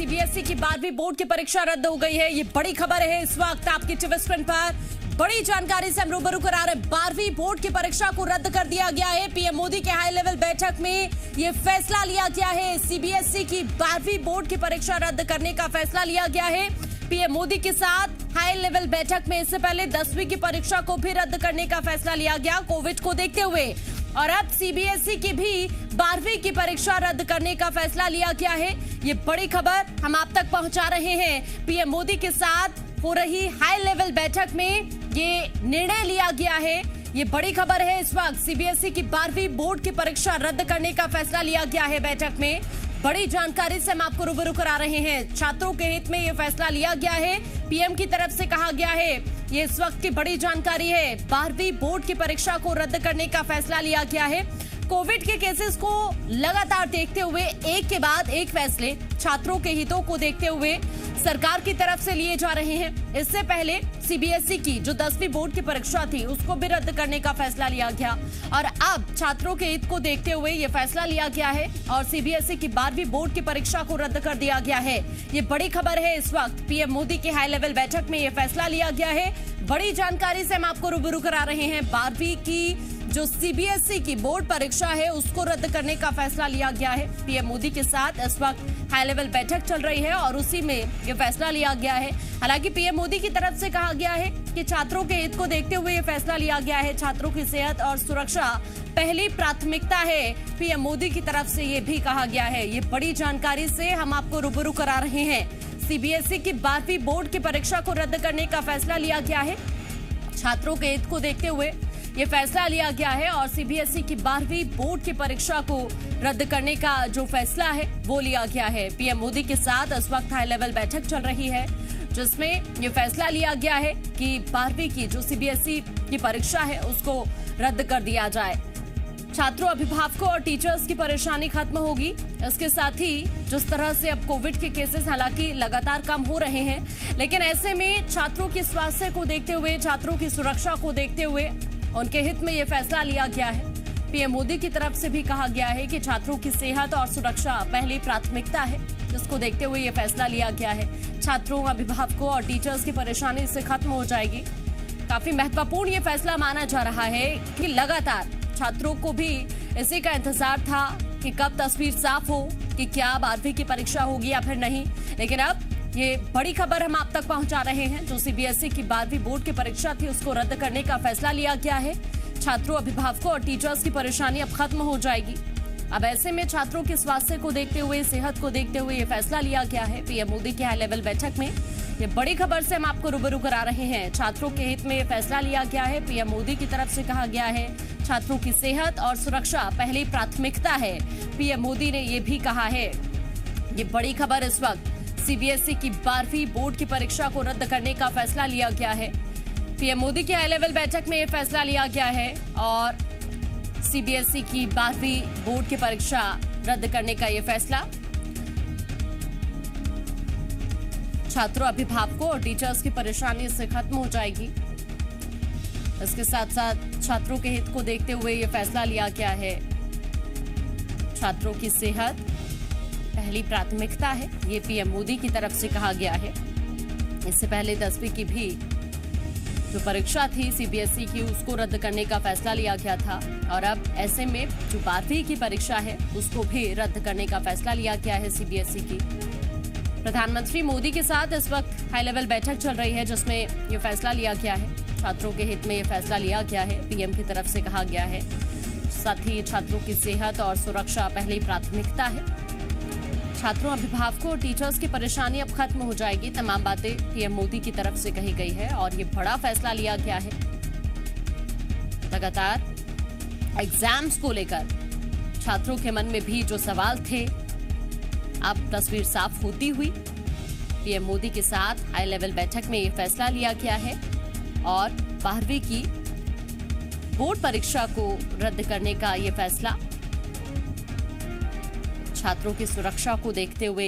CBSE की 12वीं board की परीक्षा रद्द हो गई है। ये बड़ी खबर है इस वक्त आपकी टीवी स्क्रीन पर। बड़ी जानकारी से हम रूबरू करा रहे हैं। 12वीं बोर्ड की परीक्षा को रद्द कर दिया गया है। पीएम मोदी के हाई लेवल बैठक में ये फैसला लिया गया है। सीबीएसई की 12वीं बोर्ड की परीक्षा रद्द करने का फैसला लिया गया है। पीएम मोदी के साथ हाई लेवल बैठक में इससे पहले 10वीं की परीक्षा को भी रद्द करने का फैसला लिया गया कोविड को देखते हुए, और अब सीबीएसई की भी 12वीं की परीक्षा रद्द करने का फैसला लिया गया है। ये बड़ी खबर हम आप तक पहुंचा रहे हैं। पीएम मोदी के साथ हो रही हाई लेवल बैठक में ये निर्णय लिया गया है। ये बड़ी खबर है इस वक्त। सीबीएसई की 12वीं बोर्ड की परीक्षा रद्द करने का फैसला लिया गया है बैठक में। बड़ी जानकारी से हम आपको रूबरू करा रहे हैं। छात्रों के हित में यह फैसला लिया गया है। पीएम की तरफ से कहा गया है, ये इस वक्त की बड़ी जानकारी है। 12वीं बोर्ड की परीक्षा को रद्द करने का फैसला लिया गया है। कोविड के केसेस को लगातार देखते हुए एक के बाद एक फैसले छात्रों के हितों को देखते हुए सरकार की तरफ से लिए जा रहे हैं। इससे पहले सीबीएसई की जो 10वीं बोर्ड की परीक्षा थी उसको भी रद्द करने का फैसला लिया गया, और अब छात्रों के हित को देखते हुए ये फैसला लिया गया है और सीबीएसई की 12वीं बोर्ड की परीक्षा को रद्द कर दिया गया है। ये बड़ी खबर है इस वक्त। पीएम मोदी की हाई लेवल बैठक में ये फैसला लिया गया है। बड़ी जानकारी से हम आपको रूबरू करा रहे हैं। 12वीं की जो सीबीएसई की बोर्ड परीक्षा है उसको रद्द करने का फैसला लिया गया है। पीएम मोदी के साथ इस वक्त हाई लेवल बैठक चल रही है और उसी में ये फैसला लिया गया है। हालांकि पीएम मोदी की तरफ से कहा गया है कि छात्रों के हित को देखते हुए ये फैसला लिया गया है। छात्रों की सेहत और सुरक्षा पहली प्राथमिकता है। पीएम मोदी की तरफ से ये भी कहा गया है। ये बड़ी जानकारी से हम आपको रूबरू करा रहे हैं। सीबीएसई की 12वीं बोर्ड की परीक्षा को रद्द करने का फैसला लिया गया है। छात्रों के हित को देखते हुए ये फैसला लिया गया है और सीबीएसई की 12वीं बोर्ड की परीक्षा को रद्द करने का जो फैसला है वो लिया गया है। पीएम मोदी के साथ इस वक्त हाई लेवल बैठक चल रही है जिसमें ये फैसला लिया गया है कि 12वीं की जो सीबीएसई की परीक्षा है उसको रद्द कर दिया जाए। छात्रों, अभिभावकों और टीचर्स की परेशानी खत्म होगी। इसके साथ ही जिस तरह से अब कोविड के केसेस हालांकि लगातार कम हो रहे हैं, लेकिन ऐसे में छात्रों के स्वास्थ्य को देखते हुए, छात्रों की सुरक्षा को देखते हुए उनके हित में ये फैसला लिया गया है। पीएम मोदी की तरफ से भी कहा गया है कि छात्रों की सेहत और सुरक्षा पहली प्राथमिकता है, जिसको देखते हुए ये फैसला लिया गया है। छात्रों, अभिभावकों और टीचर्स की परेशानी इससे खत्म हो जाएगी। काफी महत्वपूर्ण ये फैसला माना जा रहा है कि लगातार छात्रों को भी इसी का इंतजार था कि कब तस्वीर साफ हो कि क्या 12वीं की परीक्षा होगी या फिर नहीं। लेकिन अब ये बड़ी खबर हम आप तक पहुंचा रहे हैं। जो सीबीएसई की 12वीं बोर्ड की परीक्षा थी उसको रद्द करने का फैसला लिया गया है। छात्रों, अभिभावकों और टीचर्स की परेशानी अब खत्म हो जाएगी। अब ऐसे में छात्रों के स्वास्थ्य को देखते हुए, सेहत को देखते हुए ये फैसला लिया गया है। पीएम मोदी की हाई लेवल बैठक में ये बड़ी खबर से हम आपको रूबरू करा रहे हैं। छात्रों के हित में ये फैसला लिया गया है। पीएम मोदी की तरफ से कहा गया है छात्रों की सेहत और सुरक्षा पहली प्राथमिकता है। पीएम मोदी ने ये भी कहा है। ये बड़ी खबर इस वक्त। सीबीएसई की 12वीं बोर्ड की परीक्षा को रद्द करने का फैसला लिया गया है। पीएम मोदी की हाई लेवल बैठक में यह फैसला लिया गया है और सीबीएसई की 12वीं बोर्ड की परीक्षा रद्द करने का यह फैसला छात्रों, अभिभावकों और टीचर्स की परेशानी इससे खत्म हो जाएगी। इसके साथ साथ छात्रों के हित को देखते हुए यह फैसला लिया गया है। छात्रों की सेहत पहली प्राथमिकता है, ये पीएम मोदी की तरफ से कहा गया है। इससे पहले 10वीं की भी जो परीक्षा थी सीबीएसई की उसको रद्द करने का फैसला लिया गया था, और अब ऐसे में जो 12वीं की परीक्षा है उसको भी रद्द करने का फैसला लिया गया है सीबीएसई की। प्रधानमंत्री मोदी के साथ इस वक्त हाई लेवल बैठक चल रही है जिसमें ये फैसला लिया गया है। छात्रों के हित में ये फैसला लिया गया है, पीएम की तरफ से कहा गया है। साथ ही छात्रों की सेहत और सुरक्षा पहली प्राथमिकता है। छात्रों, अभिभावकों और टीचर्स की परेशानी अब खत्म हो जाएगी। तमाम बातें पीएम मोदी की तरफ से कही गई है और ये बड़ा फैसला लिया गया है। लगातार एग्जाम्स को लेकर छात्रों के मन में भी जो सवाल थे, अब तस्वीर साफ होती हुई पीएम मोदी के साथ हाई लेवल बैठक में ये फैसला लिया गया है और 12वीं की बोर्ड परीक्षा को रद्द करने का ये फैसला छात्रों की सुरक्षा को देखते हुए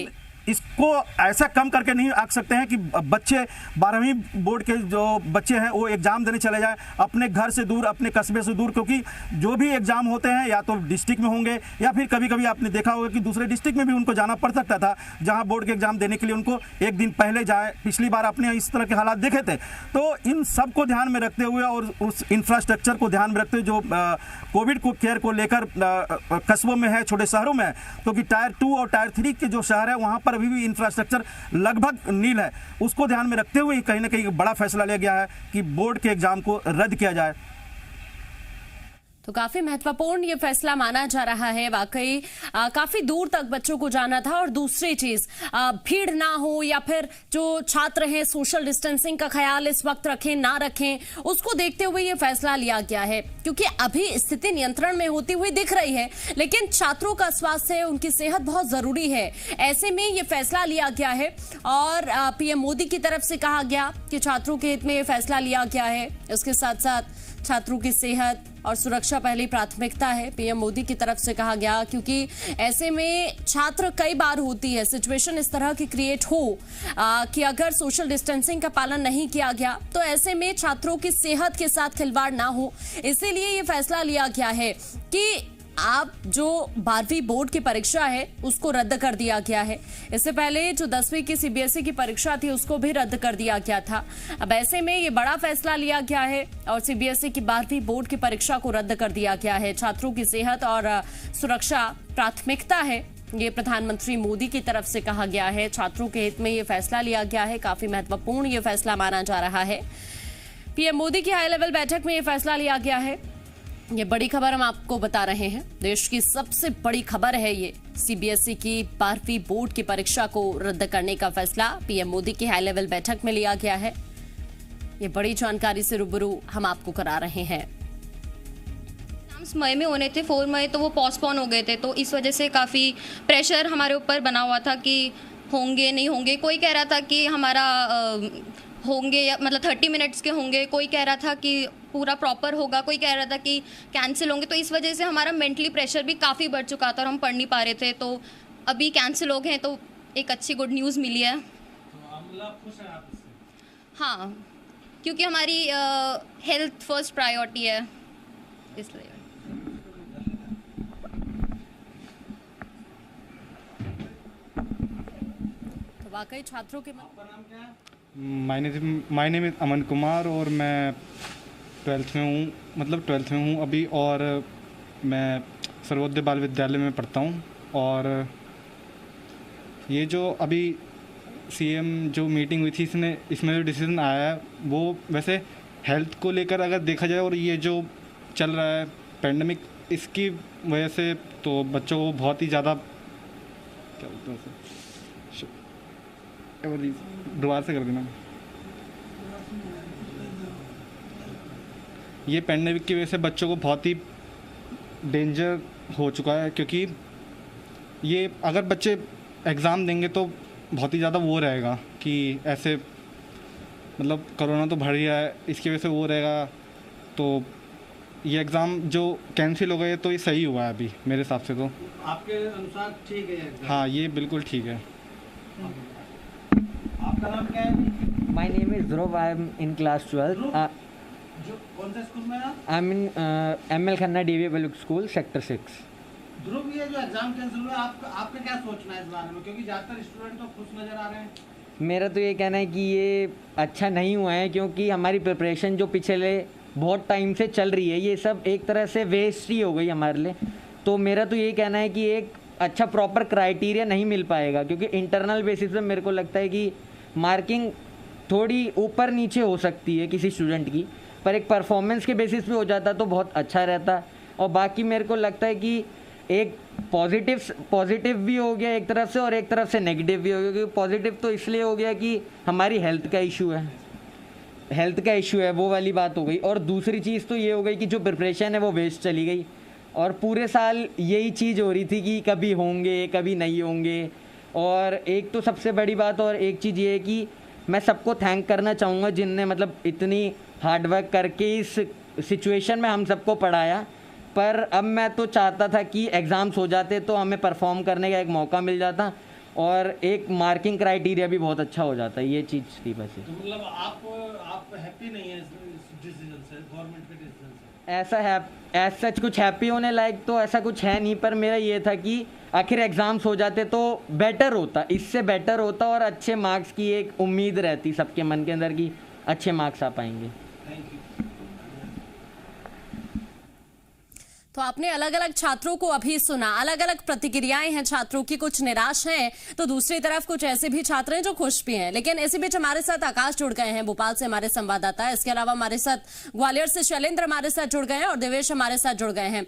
उसको ऐसा कम करके नहीं आंक सकते हैं कि बच्चे 12वीं बोर्ड के जो बच्चे हैं वो एग्जाम देने चले जाएं अपने घर से दूर, अपने कस्बे से दूर, क्योंकि जो भी एग्जाम होते हैं या तो डिस्ट्रिक्ट में होंगे या फिर कभी कभी आपने देखा होगा कि दूसरे डिस्ट्रिक्ट में भी उनको जाना पड़ सकता था, जहां बोर्ड के एग्जाम देने के लिए उनको एक दिन पहले जाए। पिछली बार आपने इस तरह के हालात देखे थे। तो इन सब को ध्यान में रखते हुए और उस इंफ्रास्ट्रक्चर को ध्यान में रखते हुए जो कोविड को केयर को लेकर कस्बों में है, छोटे शहरों में है, क्योंकि टायर 2 और टायर 3 के जो शहर है वहां पर अभी भी इंफ्रास्ट्रक्चर लगभग नील है, उसको ध्यान में रखते हुए कहीं ना कहीं बड़ा फैसला लिया गया है कि बोर्ड के एग्जाम को रद्द किया जाए। तो काफी महत्वपूर्ण ये फैसला माना जा रहा है। वाकई काफी दूर तक बच्चों को जाना था। और दूसरी चीज, भीड़ ना हो या फिर जो छात्र हैं सोशल डिस्टेंसिंग का ख्याल इस वक्त रखें ना रखें, उसको देखते हुए ये फैसला लिया गया है, क्योंकि अभी स्थिति नियंत्रण में होती हुई दिख रही है, लेकिन छात्रों का स्वास्थ्य, उनकी सेहत बहुत जरूरी है। ऐसे में ये फैसला लिया गया है और पीएम मोदी की तरफ से कहा गया कि छात्रों के हित में ये फैसला लिया गया है। इसके साथ साथ छात्रों की सेहत और सुरक्षा पहली प्राथमिकता है, पीएम मोदी की तरफ से कहा गया, क्योंकि ऐसे में छात्र कई बार होती है सिचुएशन इस तरह की क्रिएट हो कि अगर सोशल डिस्टेंसिंग का पालन नहीं किया गया तो ऐसे में छात्रों की सेहत के साथ खिलवाड़ ना हो। इसीलिए ये फैसला लिया गया है कि आप जो 12वीं बोर्ड की परीक्षा है उसको रद्द कर दिया गया है। इससे पहले जो 10वीं की सीबीएसई की परीक्षा थी उसको भी रद्द कर दिया गया था। अब ऐसे में ये बड़ा फैसला लिया गया है और सीबीएसई की 12वीं बोर्ड की परीक्षा को रद्द कर दिया गया है। छात्रों की सेहत और सुरक्षा प्राथमिकता है, ये प्रधानमंत्री मोदी की तरफ से कहा गया है। छात्रों के हित में ये फैसला लिया गया है। काफी महत्वपूर्ण ये फैसला माना जा रहा है। पीएम मोदी की हाई लेवल बैठक में ये फैसला लिया गया है। ये बड़ी खबर हम आपको बता रहे हैं। देश की सबसे बड़ी खबर है ये, सीबीएसई की 12वीं बोर्ड की परीक्षा को रद्द करने का फैसला पीएम मोदी की हाई लेवल बैठक में लिया गया है। ये बड़ी जानकारी से रूबरू हम आपको करा रहे हैं। मई में होने थे 4 मई, तो वो पोस्टपोन हो गए थे, तो इस वजह से काफ़ी प्रेशर हमारे ऊपर बना हुआ था कि होंगे नहीं होंगे। कोई कह रहा था कि हमारा होंगे या मतलब 30 मिनट्स के होंगे, कोई कह रहा था कि पूरा प्रॉपर होगा, कोई कह रहा था कि कैंसिल होंगे। तो इस वजह से हमारा मेंटली प्रेशर भी काफ़ी बढ़ चुका था और हम पढ़ नहीं पा रहे थे। तो अभी कैंसिल हो गए तो एक अच्छी गुड न्यूज़ मिली है। तो खुश हैं आप इससे? हाँ, क्योंकि हमारी हेल्थ फर्स्ट प्रायोरिटी है, इसलिए। तो वाकई छात्रों के आपका नाम क्या है? My name is Aman Kumar और मैं 12th में हूँ, मतलब 12th में हूँ अभी, और मैं सर्वोदय बाल विद्यालय में पढ़ता हूँ। और ये जो अभी सीएम जो मीटिंग हुई थी इसमें जो डिसीजन आया है वो वैसे हेल्थ को लेकर अगर देखा जाए, और ये जो चल रहा है पेंडेमिक, इसकी वजह से तो बच्चों को बहुत ही ज़्यादा क्या बोलते हैं दोबारा से कर देना। ये पेंडेमिक की वजह से बच्चों को बहुत ही डेंजर हो चुका है, क्योंकि ये अगर बच्चे एग्ज़ाम देंगे तो बहुत ही ज़्यादा वो रहेगा कि ऐसे मतलब कोरोना तो बढ़ रहा है, इसकी वजह से वो रहेगा। तो ये एग्ज़ाम जो कैंसिल हो गए तो ये सही हुआ है अभी मेरे हिसाब से। तो आपके अनुसार ठीक है एग्जाम? हाँ, ये बिल्कुल ठीक है। आपका नाम क्या है? My name is Dhruv. I am in class 12. जो कौन से स्कूल में आप? I'm in ML Khanna DV Public School, Sector 6. ध्रुव, ये जो एग्जाम कैंसिल हुआ, आपका क्या सोचना है इस बारे में? क्योंकि ज़्यादातर स्टूडेंट तो खुश नज़र आ रहे हैं। मेरा तो ये कहना है कि ये अच्छा नहीं हुआ है, क्योंकि हमारी प्रिपरेशन जो पिछले बहुत टाइम से चल रही है ये सब एक तरह से वेस्ट ही हो गई हमारे लिए। तो मेरा तो ये कहना है कि एक अच्छा प्रॉपर क्राइटेरिया नहीं मिल पाएगा, क्योंकि इंटरनल बेसिस पे मेरे को लगता है कि मार्किंग थोड़ी ऊपर नीचे हो सकती है किसी स्टूडेंट की, पर एक परफॉर्मेंस के बेसिस पे हो जाता तो बहुत अच्छा रहता। और बाकी मेरे को लगता है कि एक पॉजिटिव भी हो गया एक तरफ से और एक तरफ से नेगेटिव भी हो गया। क्योंकि पॉजिटिव तो इसलिए हो गया कि हमारी हेल्थ का इशू है, वो वाली बात हो गई। और दूसरी चीज़ तो ये हो गई कि जो प्रिपरेशन है वो वेस्ट चली गई, और पूरे साल यही चीज़ हो रही थी कि कभी होंगे कभी नहीं होंगे। और एक तो सबसे बड़ी बात और एक चीज़ ये है कि मैं सबको थैंक करना चाहूँगा जिनने मतलब इतनी हार्डवर्क करके इस सिचुएशन में हम सबको पढ़ाया। पर अब मैं तो चाहता था कि एग्ज़ाम्स हो जाते तो हमें परफॉर्म करने का एक मौका मिल जाता, और एक मार्किंग क्राइटेरिया भी बहुत अच्छा हो जाता है, ये चीज़ थी बस। तो मतलब आप हैप्पी नहीं है इस डिसीजन से, गवर्नमेंट के डिसीजन से? ऐसा सच कुछ हैप्पी होने लायक तो ऐसा कुछ है नहीं, पर मेरा ये था कि आखिर एग्ज़ाम्स हो जाते तो बेटर होता, इससे बेटर होता और अच्छे मार्क्स की एक उम्मीद रहती सबके मन के अंदर कि अच्छे मार्क्स आ पाएंगे। तो आपने अलग अलग छात्रों को अभी सुना, अलग अलग प्रतिक्रियाएं हैं छात्रों की, कुछ निराश हैं तो दूसरी तरफ कुछ ऐसे भी छात्र हैं जो खुश भी हैं। लेकिन इसी बीच हमारे साथ आकाश जुड़ गए हैं, भोपाल से हमारे संवाददाता है। इसके अलावा हमारे साथ ग्वालियर से शैलेंद्र हमारे साथ जुड़ गए हैं और देवेश हमारे साथ जुड़ गए हैं।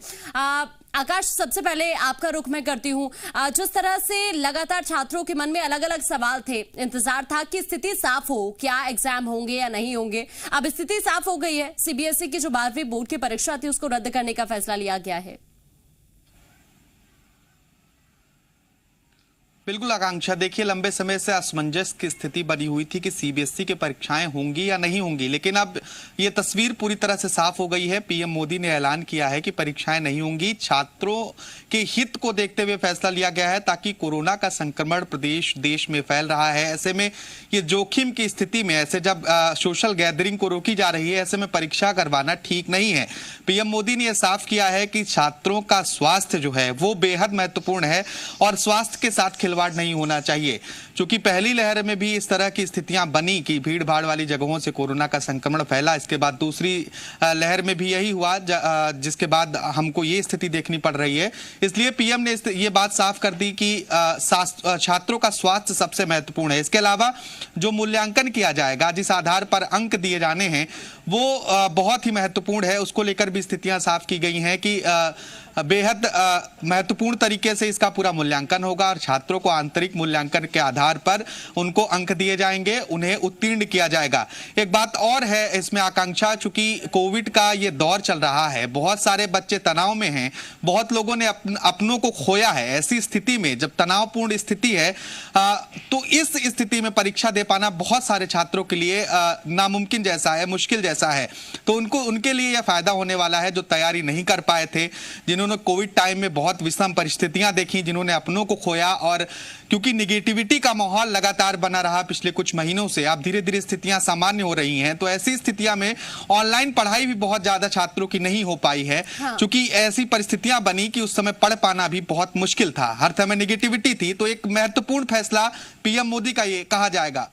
आकाश, सबसे पहले आपका रुख मैं करती हूँ। जिस तरह से लगातार छात्रों के मन में अलग अलग सवाल थे, इंतजार था कि स्थिति साफ हो, क्या एग्जाम होंगे या नहीं होंगे। अब स्थिति साफ हो गई है, सीबीएसई की जो 12वीं बोर्ड की परीक्षा थी उसको रद्द करने का फैसला लिया गया है। बिल्कुल आकांक्षा, देखिए लंबे समय से असमंजस की स्थिति बनी हुई थी कि सीबीएसई की परीक्षाएं होंगी या नहीं होंगी, लेकिन अब ये तस्वीर पूरी तरह से साफ हो गई है। पीएम मोदी ने ऐलान किया है कि परीक्षाएं नहीं होंगी। छात्रों के हित को देखते हुए फैसला लिया गया है, ताकि कोरोना का संक्रमण देश में फैल रहा है। ऐसे में ये जोखिम की स्थिति में, ऐसे जब सोशल गैदरिंग को रोकी जा रही है, ऐसे में परीक्षा करवाना ठीक नहीं है। पीएम मोदी ने यह साफ किया है कि छात्रों का स्वास्थ्य जो है वो बेहद महत्वपूर्ण है और स्वास्थ्य के साथ खिलवाड़ नहीं होना चाहिए। क्योंकि पहली लहर में भी इस तरह की स्थितियां बनी कि भीड़ भाड़ वाली जगहों से कोरोना का संक्रमण फैला। इसके बाद दूसरी लहर में भी यही हुआ, जिसके बाद हमको ये स्थिति देखनी पड़ रही है। इसलिए पीएम ने ये बात साफ कर दी कि छात्रों का स्वास्थ्य सबसे महत्वपूर्ण है। इसके अलावा जो मूल्यांकन किया जाएगा, जिस आधार पर अंक दिए जाने हैं, वो बहुत ही महत्वपूर्ण है। उसको लेकर भी स्थितियां साफ की गई हैं कि बेहद महत्वपूर्ण तरीके से इसका पूरा मूल्यांकन होगा और छात्रों को आंतरिक मूल्यांकन के आधार पर उनको अंक दिए जाएंगे, उन्हें उत्तीर्ण किया जाएगा। एक बात और है इसमें आकांक्षा, चूंकि कोविड का ये दौर चल रहा है, बहुत सारे बच्चे तनाव में हैं, बहुत लोगों ने अपनों को खोया है। ऐसी स्थिति में जब तनावपूर्ण स्थिति है तो इस स्थिति में परीक्षा दे पाना बहुत सारे छात्रों के लिए नामुमकिन जैसा है, मुश्किल जैसा है। तो उनके लिए यह फायदा होने वाला है जो तैयारी नहीं कर पाए थे, जिन्होंने कोविड टाइम में बहुत विषम परिस्थितियां देखी, जिन्होंने अपनों को खोया। और क्योंकि निगेटिविटी का माहौल लगातार बना रहा पिछले कुछ महीनों से, अब धीरे धीरे स्थितियां सामान्य हो रही हैं, तो ऐसी स्थितियां में ऑनलाइन पढ़ाई भी बहुत ज्यादा छात्रों की नहीं हो पाई है। क्योंकि ऐसी परिस्थितियां बनी कि उस समय पढ़ पाना भी बहुत मुश्किल था, हर समय निगेटिविटी थी। तो एक महत्वपूर्ण फैसला पीएम मोदी का ये कहा जाएगा।